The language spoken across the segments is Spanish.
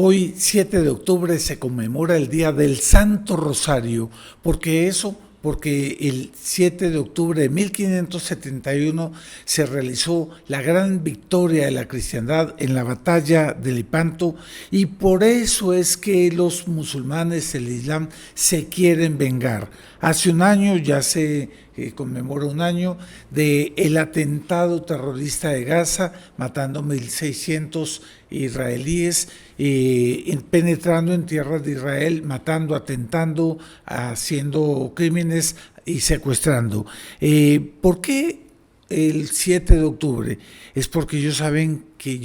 Hoy, 7 de octubre, se conmemora el Día del Santo Rosario. Porque el 7 de octubre de 1571 se realizó la gran victoria de la cristiandad en la batalla de Lepanto, y por eso es que los musulmanes, el Islam, se quieren vengar. Hace un año ya se conmemora un año del atentado terrorista de Gaza, matando 1.600 israelíes, penetrando en tierras de Israel, matando, atentando, haciendo crímenes y secuestrando. ¿Por qué el 7 de octubre? Es porque ellos saben que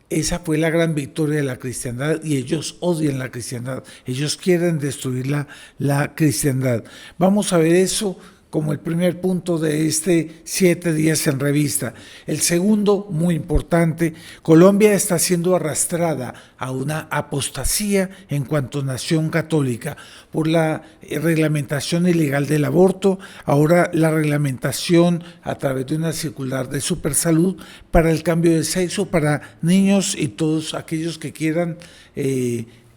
esa fue la gran victoria de la cristiandad, y ellos odian la cristiandad, ellos quieren destruir la cristiandad. Vamos a ver eso como el primer punto de este 7 días en revista. El segundo, muy importante: Colombia está siendo arrastrada a una apostasía en cuanto a nación católica por la reglamentación ilegal del aborto, ahora la reglamentación a través de una circular de Supersalud para el cambio de sexo para niños y todos aquellos que quieran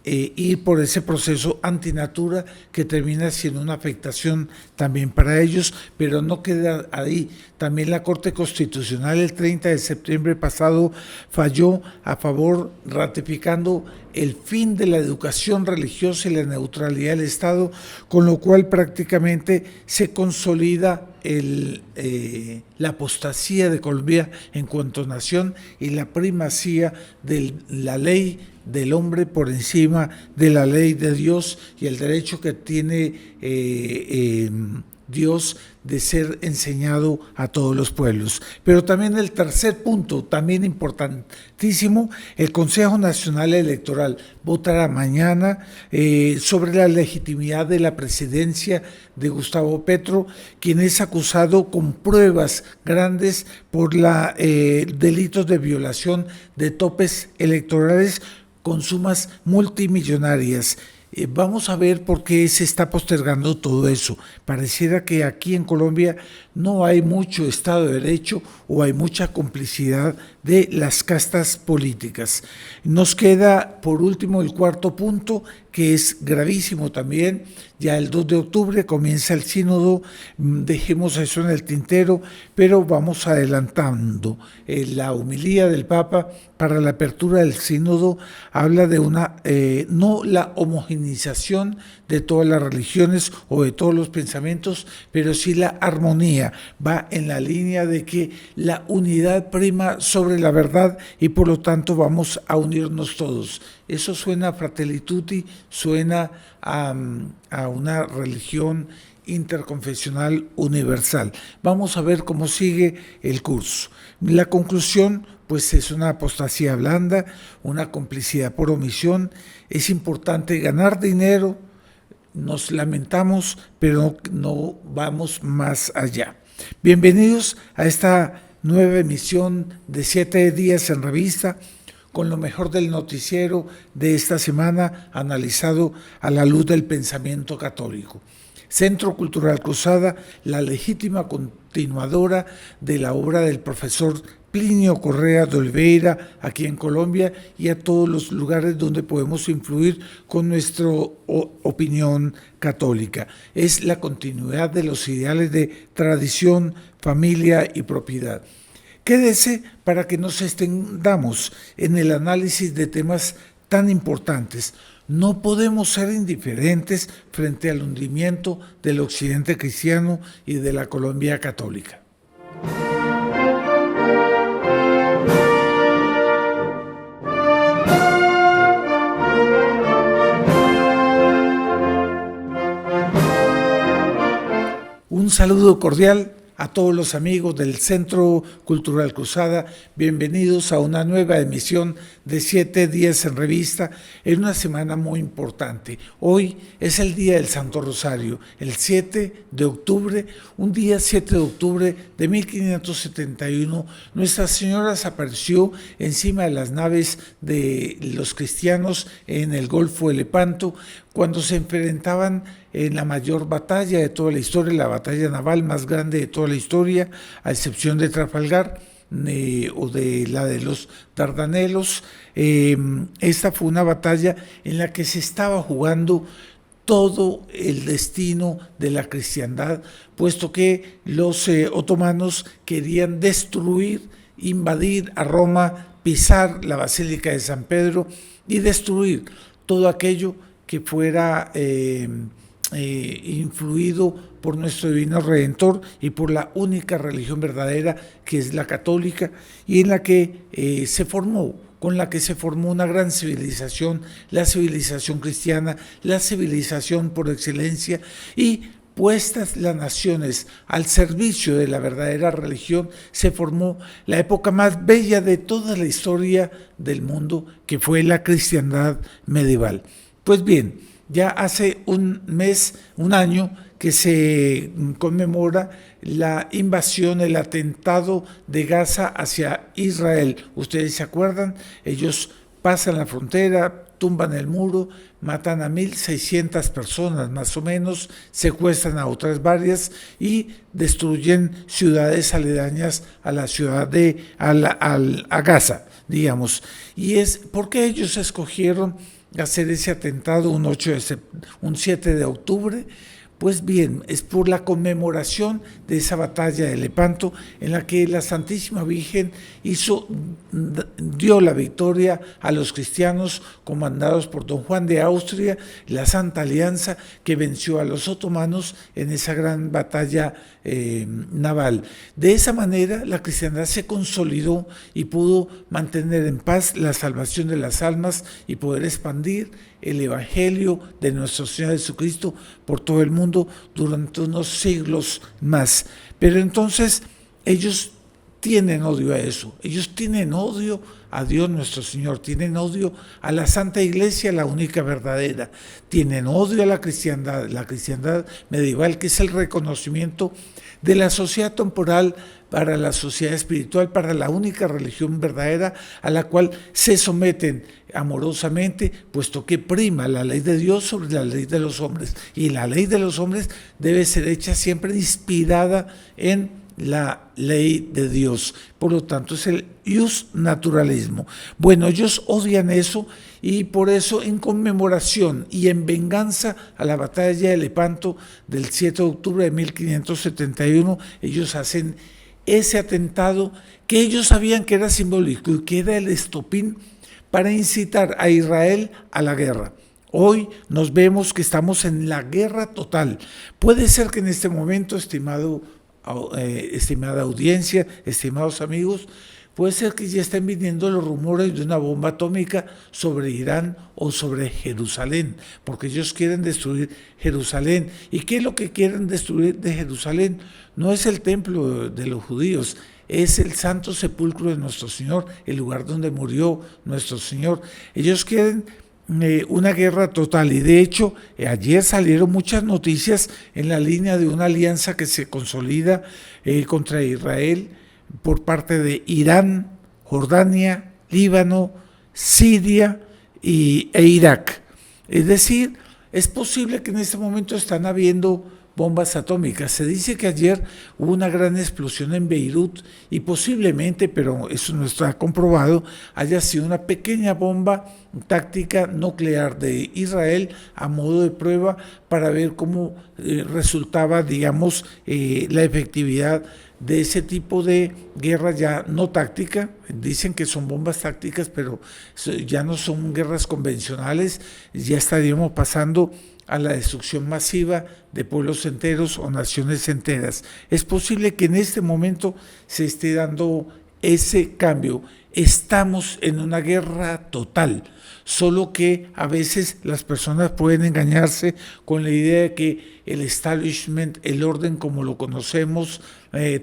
ir por ese proceso antinatura, que termina siendo una afectación también para ellos. Pero no queda ahí. También la Corte Constitucional el 30 de septiembre pasado falló a favor, ratificando el fin de la educación religiosa y la neutralidad del Estado, con lo cual prácticamente se consolida la apostasía de Colombia en cuanto a nación y la primacía de la ley del hombre por encima de la ley de Dios y el derecho que tiene Dios de ser enseñado a todos los pueblos. Pero también el tercer punto, también importantísimo: el Consejo Nacional Electoral votará mañana sobre la legitimidad de la presidencia de Gustavo Petro, quien es acusado con pruebas grandes por delitos de violación de topes electorales con sumas multimillonarias. Vamos a ver por qué se está postergando todo eso. Pareciera que aquí en Colombia no hay mucho Estado de Derecho, o hay mucha complicidad de las castas políticas. Nos queda por último el cuarto punto, que es gravísimo también. Ya el 2 de octubre comienza el sínodo, dejemos eso en el tintero, pero vamos adelantando. La homilía del Papa para la apertura del sínodo habla de no la homogenización de todas las religiones o de todos los pensamientos, pero sí la armonía. Va en la línea de que la unidad prima sobre la verdad, y por lo tanto vamos a unirnos todos. Eso suena a Fratelli Tutti, suena a una religión interconfesional universal. Vamos a ver cómo sigue el curso. La conclusión, pues, es una apostasía blanda, una complicidad por omisión. Es importante ganar dinero, nos lamentamos, pero no vamos más allá. Bienvenidos a esta nueva emisión de 7 días en revista, con lo mejor del noticiero de esta semana, analizado a la luz del pensamiento católico. Centro Cultural Cruzada, la legítima continuadora de la obra del profesor Plinio Correa de Oliveira aquí en Colombia, y a todos los lugares donde podemos influir con nuestra opinión católica. Es la continuidad de los ideales de tradición, familia y propiedad. Quédese para que nos extendamos en el análisis de temas tan importantes. No podemos ser indiferentes frente al hundimiento del occidente cristiano y de la Colombia católica. Un saludo cordial a todos los amigos del Centro Cultural Cruzada. Bienvenidos a una nueva emisión de 7 días en revista, en una semana muy importante. Hoy es el Día del Santo Rosario, el 7 de octubre, un día 7 de octubre de 1571, Nuestra Señora se apareció encima de las naves de los cristianos en el Golfo de Lepanto, cuando se enfrentaban en la mayor batalla de toda la historia, la batalla naval más grande de toda la historia, a excepción de Trafalgar. o de la de los Dardanelos. Esta fue una batalla en la que se estaba jugando todo el destino de la cristiandad, puesto que los otomanos querían destruir, invadir a Roma, pisar la Basílica de San Pedro y destruir todo aquello que fuera influido por nuestro divino Redentor y por la única religión verdadera, que es la católica, y en la que con la que se formó una gran civilización, la civilización cristiana, la civilización por excelencia, y puestas las naciones al servicio de la verdadera religión, se formó la época más bella de toda la historia del mundo, que fue la cristiandad medieval. Pues bien, ya hace un año, que se conmemora la invasión, el atentado de Gaza hacia Israel. Ustedes se acuerdan, ellos pasan la frontera, tumban el muro, matan a 1.600 personas más o menos, secuestran a otras varias y destruyen ciudades aledañas a la ciudad a Gaza, digamos. Y es porque ellos escogieron hacer ese atentado un 7 de octubre. Pues bien, es por la conmemoración de esa batalla de Lepanto, en la que la Santísima Virgen dio la victoria a los cristianos comandados por don Juan de Austria, la Santa Alianza, que venció a los otomanos en esa gran batalla naval. De esa manera la cristiandad se consolidó y pudo mantener en paz la salvación de las almas y poder expandir el Evangelio de nuestro Señor Jesucristo por todo el mundo durante unos siglos más. Pero entonces ellos tienen odio a eso, ellos tienen odio a Dios nuestro Señor, tienen odio a la Santa Iglesia, la única verdadera, tienen odio a la cristiandad medieval, que es el reconocimiento de la sociedad temporal para la sociedad espiritual, para la única religión verdadera a la cual se someten amorosamente, puesto que prima la ley de Dios sobre la ley de los hombres, y la ley de los hombres debe ser hecha siempre inspirada en la ley de Dios. Por lo tanto, es el ius naturalismo. Bueno, ellos odian eso, y por eso, en conmemoración y en venganza a la batalla de Lepanto del 7 de octubre de 1571, ellos hacen ese atentado que ellos sabían que era simbólico y que era el estopín para incitar a Israel a la guerra. Hoy nos vemos que estamos en la guerra total. Puede ser que en este momento, estimada audiencia, estimados amigos, puede ser que ya estén viniendo los rumores de una bomba atómica sobre Irán o sobre Jerusalén, porque ellos quieren destruir Jerusalén. ¿Y qué es lo que quieren destruir de Jerusalén? No es el templo de los judíos, es el santo sepulcro de nuestro Señor, el lugar donde murió nuestro Señor. Ellos quieren una guerra total, y de hecho ayer salieron muchas noticias en la línea de una alianza que se consolida contra Israel por parte de Irán, Jordania, Líbano, Siria e Irak. Es decir, es posible que en este momento están habiendo bombas atómicas. Se dice que ayer hubo una gran explosión en Beirut y posiblemente, pero eso no está comprobado, haya sido una pequeña bomba táctica nuclear de Israel a modo de prueba para ver cómo resultaba, digamos, la efectividad de ese tipo de guerra ya no táctica. Dicen que son bombas tácticas, pero ya no son guerras convencionales, ya estaríamos pasando a la destrucción masiva de pueblos enteros o naciones enteras. Es posible que en este momento se esté dando ese cambio. Estamos en una guerra total, solo que a veces las personas pueden engañarse con la idea de que el establishment, el orden como lo conocemos,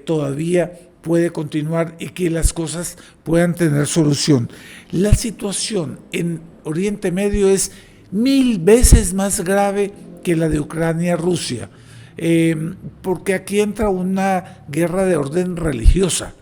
todavía puede continuar y que las cosas puedan tener solución. La situación en Oriente Medio es 1000 veces más grave que la de Ucrania-Rusia, porque aquí entra una guerra de orden religiosa,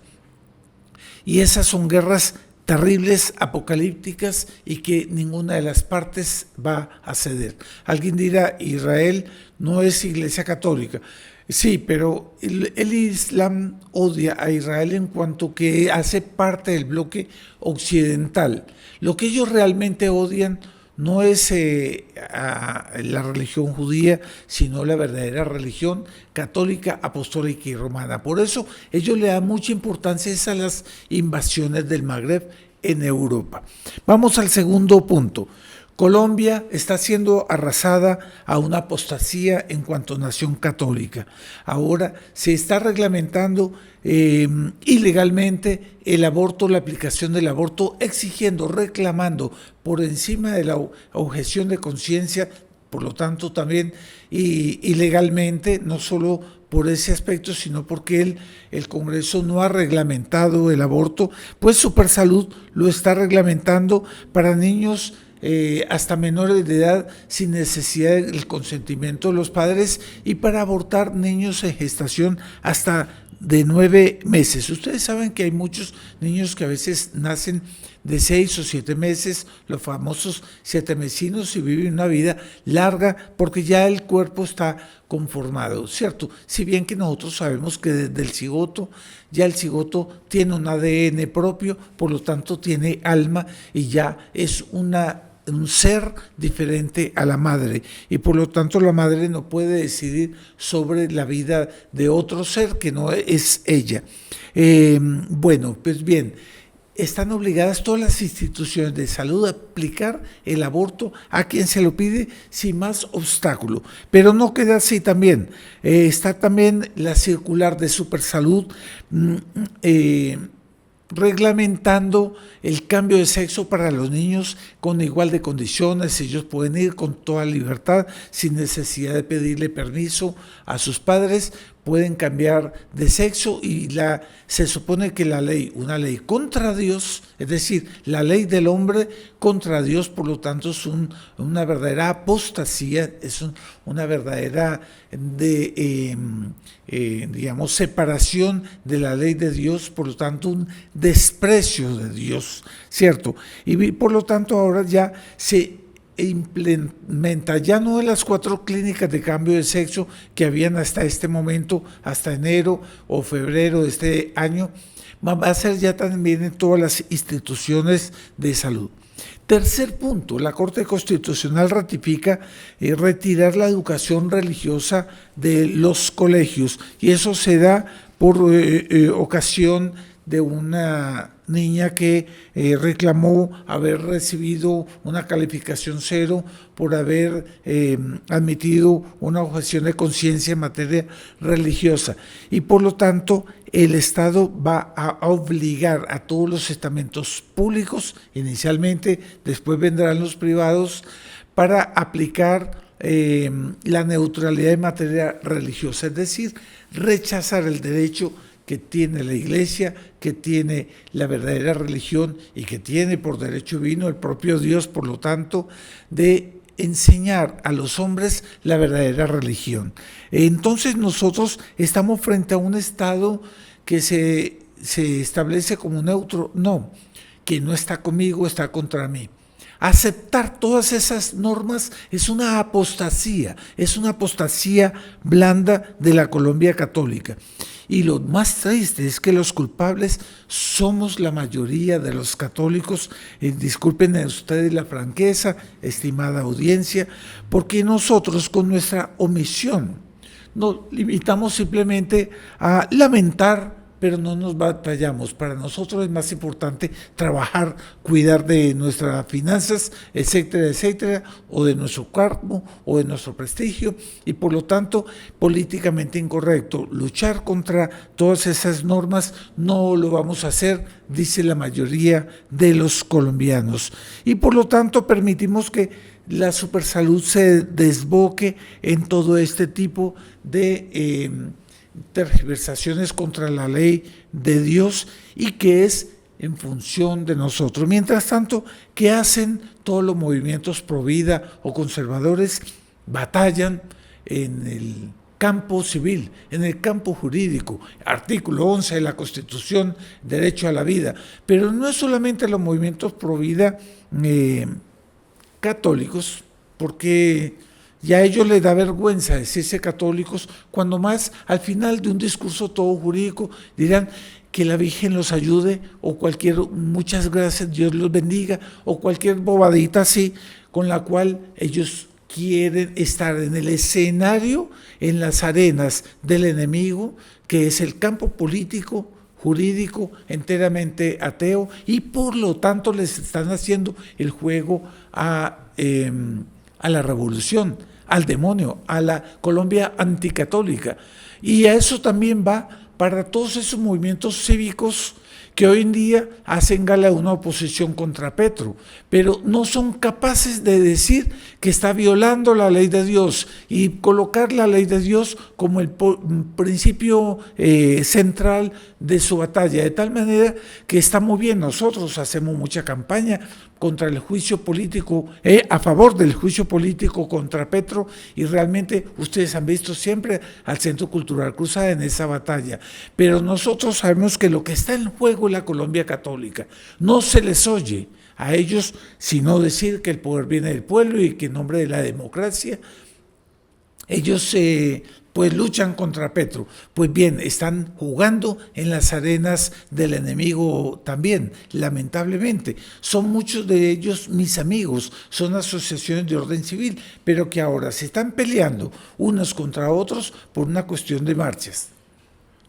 y esas son guerras terribles, apocalípticas, y que ninguna de las partes va a ceder. Alguien dirá, Israel no es iglesia católica. Sí, pero el Islam odia a Israel en cuanto que hace parte del bloque occidental. Lo que ellos realmente odian no es a la religión judía, sino la verdadera religión católica, apostólica y romana. Por eso ellos le dan mucha importancia a las invasiones del Magreb en Europa. Vamos al segundo punto. Colombia está siendo arrasada a una apostasía en cuanto a nación católica. Ahora se está reglamentando ilegalmente el aborto, la aplicación del aborto, exigiendo, reclamando por encima de la objeción de conciencia, por lo tanto también ilegalmente, no solo por ese aspecto, sino porque el Congreso no ha reglamentado el aborto, pues Supersalud lo está reglamentando para niños hasta menores de edad sin necesidad del consentimiento de los padres, y para abortar niños en gestación hasta de 9 meses. Ustedes saben que hay muchos niños que a veces nacen de 6 o 7 meses, los famosos 7 mesinos, y viven una vida larga porque ya el cuerpo está conformado, ¿cierto? Si bien que nosotros sabemos que desde el cigoto, ya el cigoto tiene un ADN propio, por lo tanto tiene alma y ya es un ser diferente a la madre, y por lo tanto la madre no puede decidir sobre la vida de otro ser que no es ella. Bueno, pues bien, están obligadas todas las instituciones de salud a aplicar el aborto a quien se lo pide sin más obstáculo. Pero no queda así también. Está también la circular de Supersalud reglamentando el cambio de sexo para los niños con igual de condiciones. Ellos pueden ir con toda libertad, sin necesidad de pedirle permiso a sus padres, pueden cambiar de sexo, y se supone que la ley, una ley contra Dios, es decir, la ley del hombre contra Dios, por lo tanto es una verdadera apostasía, es una verdadera digamos, separación de la ley de Dios, por lo tanto un desprecio de Dios, ¿cierto? Y por lo tanto ahora ya se implementa, ya no de las 4 clínicas de cambio de sexo que habían hasta este momento, hasta enero o febrero de este año, va a ser ya también en todas las instituciones de salud. Tercer punto, la Corte Constitucional ratifica retirar la educación religiosa de los colegios, y eso se da por ocasión de una niña que reclamó haber recibido una calificación 0 por haber admitido una objeción de conciencia en materia religiosa, y por lo tanto el Estado va a obligar a todos los estamentos públicos, inicialmente, después vendrán los privados, para aplicar la neutralidad en materia religiosa, es decir, rechazar el derecho que tiene la Iglesia, que tiene la verdadera religión y que tiene por derecho divino el propio Dios, por lo tanto, de enseñar a los hombres la verdadera religión. Entonces nosotros estamos frente a un Estado que se establece como neutro, no, que no está conmigo, está contra mí. Aceptar todas esas normas es una apostasía blanda de la Colombia católica. Y lo más triste es que los culpables somos la mayoría de los católicos. Disculpen ustedes la franqueza, estimada audiencia, porque nosotros con nuestra omisión nos limitamos simplemente a lamentar, pero no nos batallamos. Para nosotros es más importante trabajar, cuidar de nuestras finanzas, etcétera, etcétera, o de nuestro cargo, o de nuestro prestigio, y por lo tanto, políticamente incorrecto. Luchar contra todas esas normas no lo vamos a hacer, dice la mayoría de los colombianos. Y por lo tanto, permitimos que la Supersalud se desboque en todo este tipo de tergiversaciones contra la ley de Dios, y que es en función de nosotros. Mientras tanto, ¿qué hacen todos los movimientos pro vida o conservadores? Batallan en el campo civil, en el campo jurídico, artículo 11 de la Constitución, derecho a la vida. Pero no es solamente los movimientos pro vida católicos, porque ya a ellos les da vergüenza decirse católicos, cuando más al final de un discurso todo jurídico dirán que la Virgen los ayude, o cualquier, muchas gracias, Dios los bendiga, o cualquier bobadita así, con la cual ellos quieren estar en el escenario, en las arenas del enemigo, que es el campo político, jurídico, enteramente ateo, y por lo tanto les están haciendo el juego a la revolución, al demonio, a la Colombia anticatólica. Y a eso también va para todos esos movimientos cívicos que hoy en día hacen gala de una oposición contra Petro, pero no son capaces de decir que está violando la ley de Dios y colocar la ley de Dios como el principio central de su batalla, de tal manera que está muy bien. Nosotros hacemos mucha campaña contra el juicio político, a favor del juicio político contra Petro, y realmente ustedes han visto siempre al Centro Cultural Cruzada en esa batalla, pero nosotros sabemos que lo que está en juego es la Colombia católica. No se les oye a ellos sino decir que el poder viene del pueblo y que en nombre de la democracia ellos pues luchan contra Petro. Pues bien, están jugando en las arenas del enemigo también, lamentablemente. Son muchos de ellos mis amigos, son asociaciones de orden civil, pero que ahora se están peleando unos contra otros por una cuestión de marchas.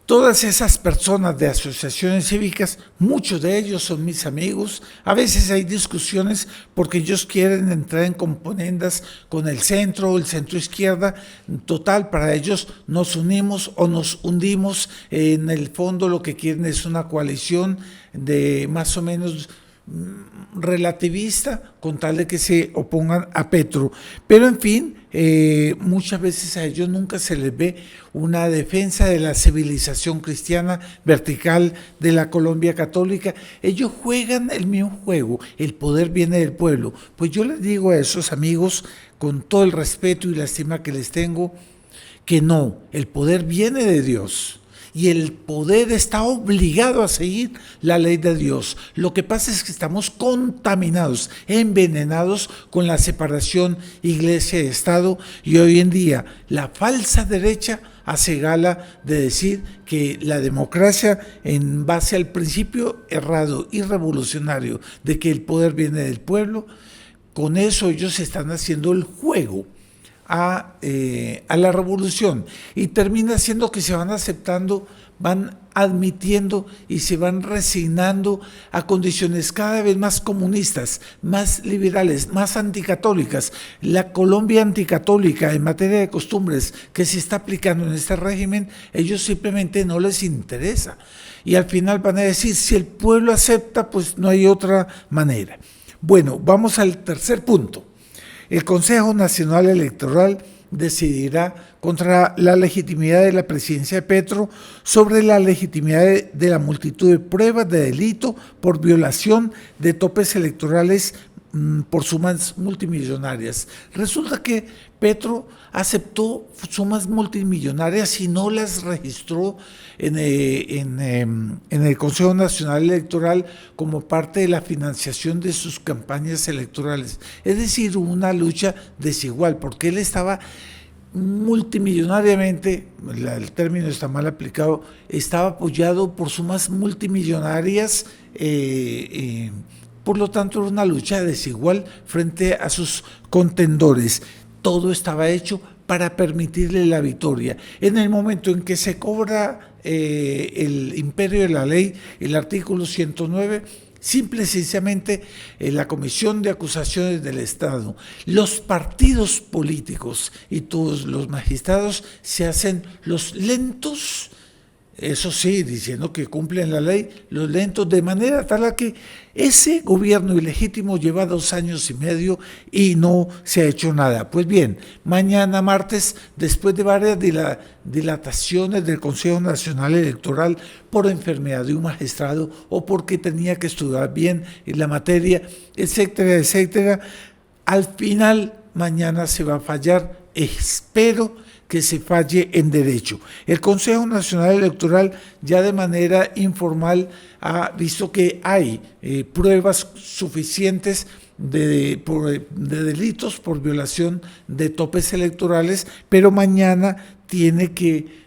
Todas esas personas de asociaciones cívicas, muchos de ellos son mis amigos. A veces hay discusiones porque ellos quieren entrar en componendas con el centro izquierda. Total, para ellos nos unimos o nos hundimos. En el fondo lo que quieren es una coalición de más o menos relativista, con tal de que se opongan a Petro. Pero en fin, muchas veces a ellos nunca se les ve una defensa de la civilización cristiana vertical de la Colombia católica. Ellos juegan el mismo juego, el poder viene del pueblo. Pues yo les digo a esos amigos, con todo el respeto y la estima que les tengo, que no, el poder viene de Dios. Y el poder está obligado a seguir la ley de Dios. Lo que pasa es que estamos contaminados, envenenados con la separación iglesia-estado, y hoy en día la falsa derecha hace gala de decir que la democracia, en base al principio errado y revolucionario de que el poder viene del pueblo, con eso ellos están haciendo el juego a la revolución, y termina siendo que se van aceptando, van admitiendo y se van resignando a condiciones cada vez más comunistas, más liberales, más anticatólicas. La Colombia anticatólica en materia de costumbres que se está aplicando en este régimen, ellos simplemente no les interesa, y al final van a decir, si el pueblo acepta, pues no hay otra manera. Bueno, vamos al tercer punto. El Consejo Nacional Electoral decidirá contra la legitimidad de la presidencia de Petro sobre la legitimidad de la multitud de pruebas de delito por violación de topes electorales por sumas multimillonarias. Resulta que Petro aceptó sumas multimillonarias y no las registró en el Consejo Nacional Electoral como parte de la financiación de sus campañas electorales. Es decir, una lucha desigual, porque él estaba multimillonariamente, el término está mal aplicado, estaba apoyado por sumas multimillonarias. Por lo tanto, era una lucha desigual frente a sus contendores. Todo estaba hecho para permitirle la victoria. En el momento en que se cobra el imperio de la ley, el artículo 109, simple y sencillamente la Comisión de Acusaciones del Estado, los partidos políticos y todos los magistrados se hacen los lentos, eso sí, diciendo que cumplen la ley, los lentos, de manera tal a que ese gobierno ilegítimo lleva 2 años y medio y no se ha hecho nada. Pues bien, mañana martes, después de varias dilataciones del Consejo Nacional Electoral por enfermedad de un magistrado o porque tenía que estudiar bien la materia, etcétera, etcétera, al final mañana se va a fallar espero que se falle en derecho. El Consejo Nacional Electoral ya de manera informal ha visto que hay pruebas suficientes de delitos por violación de topes electorales, pero mañana tiene que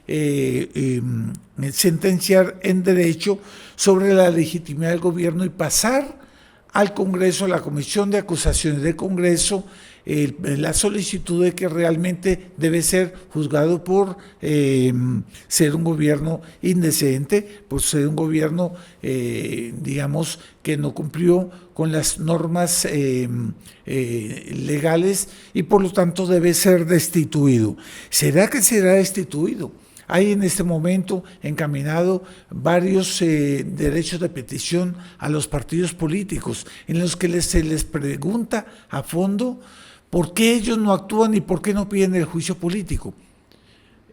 sentenciar en derecho sobre la legitimidad del gobierno y pasar al Congreso, a la Comisión de Acusaciones del Congreso, la solicitud de que realmente debe ser juzgado por ser un gobierno indecente, por ser un gobierno, digamos, que no cumplió con las normas legales y por lo tanto debe ser destituido. ¿Será que será destituido? Hay en este momento encaminado varios derechos de petición a los partidos políticos en los que se les pregunta a fondo por qué ellos no actúan y por qué no piden el juicio político.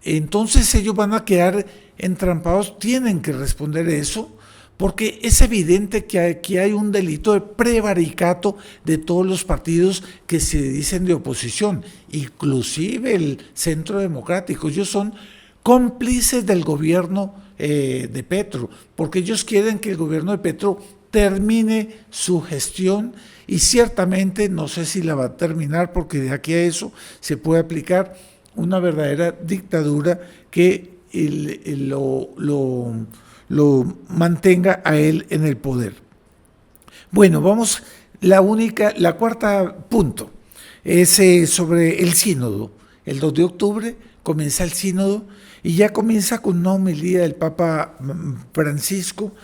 Entonces ellos van a quedar entrampados, tienen que responder eso, porque es evidente que aquí hay un delito de prevaricato de todos los partidos que se dicen de oposición, inclusive el Centro Democrático. Ellos son cómplices del gobierno de Petro, porque ellos quieren que el gobierno de Petro termine su gestión y ciertamente no sé si la va a terminar, porque de aquí a eso se puede aplicar una verdadera dictadura que lo mantenga a él en el poder. Bueno, vamos, la cuarta punto es sobre el sínodo. El 2 de octubre comienza el sínodo y ya comienza con una homilía del Papa Francisco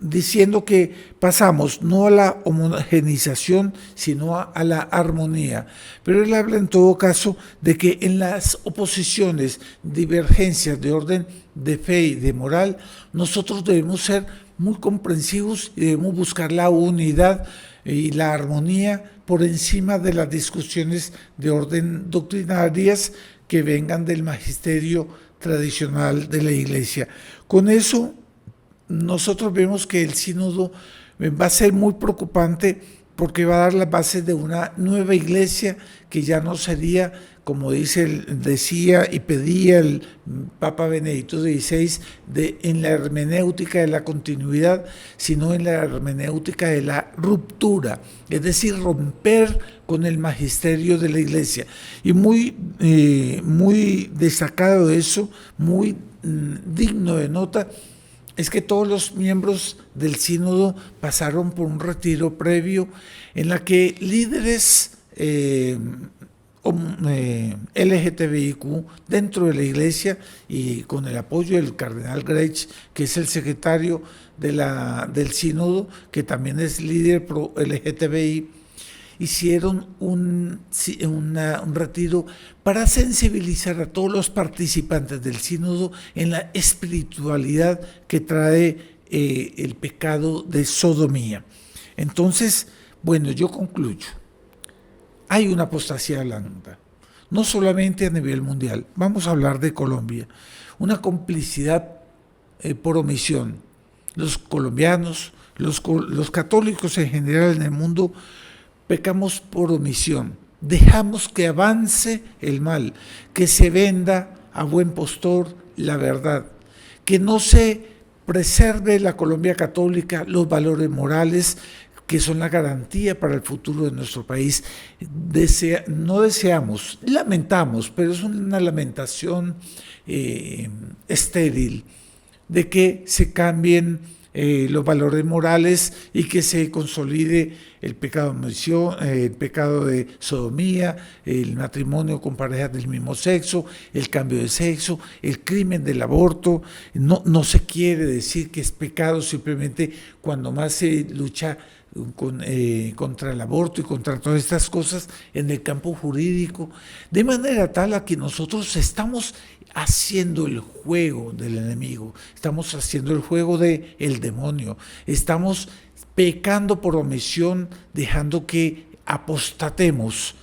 diciendo que pasamos no a la homogeneización, sino a la armonía. Pero él habla en todo caso de que en las oposiciones, divergencias de orden de fe y de moral, nosotros debemos ser muy comprensivos y debemos buscar la unidad y la armonía por encima de las discusiones de orden doctrinarias que vengan del magisterio tradicional de la Iglesia. Con eso, nosotros vemos que el sínodo va a ser muy preocupante porque va a dar las bases de una nueva Iglesia que ya no sería, como decía y pedía el Papa Benedicto XVI, en la hermenéutica de la continuidad, sino en la hermenéutica de la ruptura, es decir, romper con el magisterio de la Iglesia. Y muy destacado de eso, muy digno de nota, es que todos los miembros del sínodo pasaron por un retiro previo en la que líderes LGTBIQ dentro de la Iglesia y con el apoyo del cardenal Grech, que es el secretario del sínodo, que también es líder pro LGTBI, hicieron un retiro para sensibilizar a todos los participantes del sínodo en la espiritualidad que trae el pecado de sodomía. Entonces, bueno, yo concluyo. Hay una apostasía blanda, no solamente a nivel mundial, vamos a hablar de Colombia, una complicidad por omisión. Los colombianos, los católicos en general en el mundo, pecamos por omisión, dejamos que avance el mal, que se venda a buen postor la verdad, que no se preserve la Colombia católica, los valores morales, que son la garantía para el futuro de nuestro país. No deseamos, lamentamos, pero es una lamentación estéril, de que se cambien los valores morales y que se consolide el pecado de omisión, el pecado de sodomía, el matrimonio con parejas del mismo sexo, el cambio de sexo, el crimen del aborto. No se quiere decir que es pecado, simplemente cuando más se lucha contra el aborto y contra todas estas cosas en el campo jurídico, de manera tal a que nosotros estamos haciendo el juego del enemigo, estamos haciendo el juego del demonio, estamos pecando por omisión, dejando que apostatemos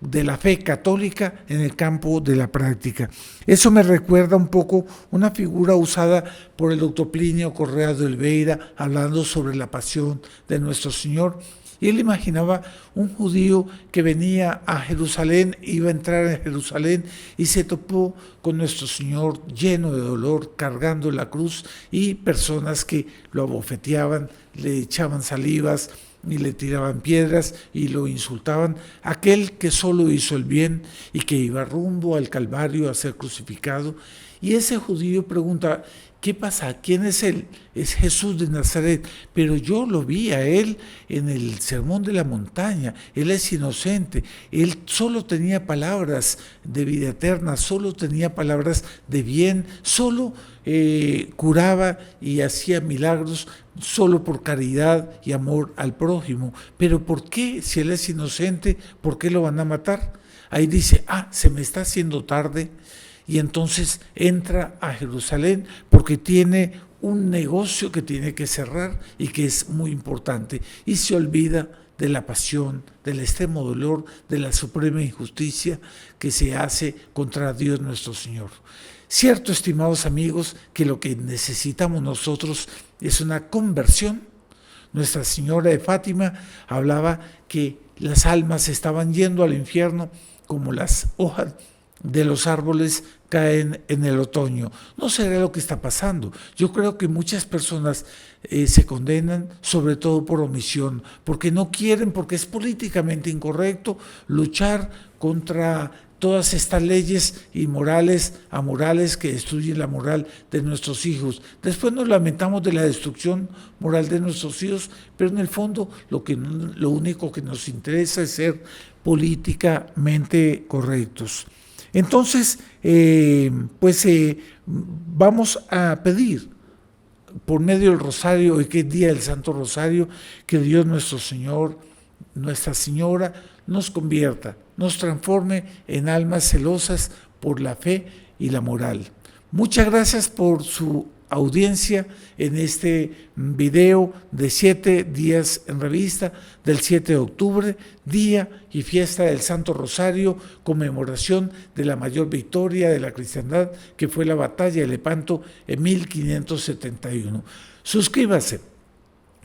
de la fe católica en el campo de la práctica. Eso me recuerda un poco una figura usada por el doctor Plinio Correa de Oliveira, hablando sobre la pasión de nuestro Señor, Y él imaginaba un judío que venía a Jerusalén, iba a entrar en Jerusalén y se topó con nuestro Señor lleno de dolor, cargando la cruz, y personas que lo abofeteaban, le echaban salivas y le tiraban piedras y lo insultaban. Aquel que solo hizo el bien y que iba rumbo al Calvario a ser crucificado. Y ese judío pregunta: ¿qué pasa? ¿Quién es él? Es Jesús de Nazaret, pero yo lo vi a él en el Sermón de la Montaña. Él es inocente, él solo tenía palabras de vida eterna, solo tenía palabras de bien, solo curaba y hacía milagros solo por caridad y amor al prójimo. Pero ¿por qué, si él es inocente, por qué lo van a matar? Ahí dice: se me está haciendo tarde. Y entonces entra a Jerusalén porque tiene un negocio que tiene que cerrar y que es muy importante, y se olvida de la pasión, del extremo dolor, de la suprema injusticia que se hace contra Dios nuestro Señor. Cierto, estimados amigos, que lo que necesitamos nosotros es una conversión. Nuestra Señora de Fátima hablaba que las almas estaban yendo al infierno como las hojas de los árboles caen en el otoño. No será lo que está pasando. Yo creo que muchas personas se condenan, sobre todo por omisión, porque no quieren, porque es políticamente incorrecto luchar contra todas estas leyes inmorales, amorales, que destruyen la moral de nuestros hijos. Después nos lamentamos de la destrucción moral de nuestros hijos, pero en el fondo lo único que nos interesa es ser políticamente correctos. Entonces, vamos a pedir por medio del rosario, hoy que es día del Santo Rosario, que Dios nuestro Señor, Nuestra Señora, nos convierta, nos transforme en almas celosas por la fe y la moral. Muchas gracias por su audiencia en este video de 7 días en revista del 7 de octubre, día y fiesta del Santo Rosario, conmemoración de la mayor victoria de la cristiandad, que fue la batalla de Lepanto en 1571. Suscríbase,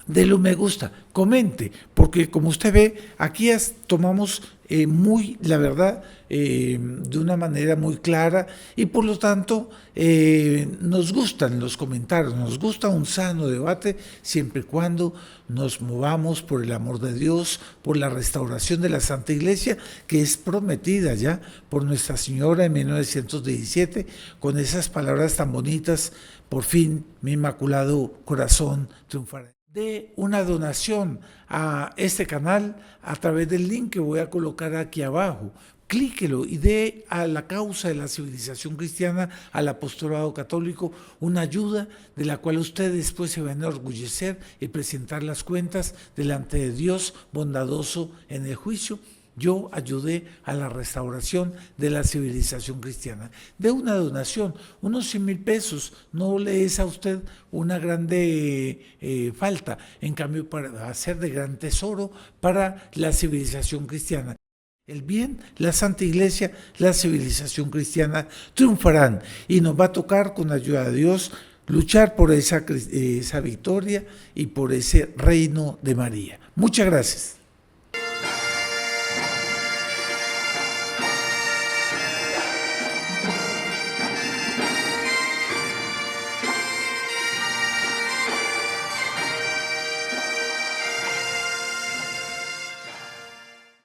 dele un me gusta, comente, porque como usted ve, aquí tomamos la verdad, de una manera muy clara, y por lo tanto nos gustan los comentarios, nos gusta un sano debate, siempre y cuando nos movamos por el amor de Dios, por la restauración de la Santa Iglesia, que es prometida ya por Nuestra Señora en 1917, con esas palabras tan bonitas: por fin mi Inmaculado Corazón triunfará. De una donación a este canal a través del link que voy a colocar aquí abajo. Clíquelo y dé a la causa de la civilización cristiana, al apostolado católico, una ayuda de la cual usted después se va a enorgullecer y presentar las cuentas delante de Dios bondadoso en el juicio. Yo ayudé a la restauración de la civilización cristiana. De una donación, unos 100,000 pesos, no le es a usted una grande falta, en cambio para hacer de gran tesoro para la civilización cristiana. El bien, la Santa Iglesia, la civilización cristiana triunfarán, y nos va a tocar, con la ayuda de Dios, luchar por esa victoria y por ese reino de María. Muchas gracias.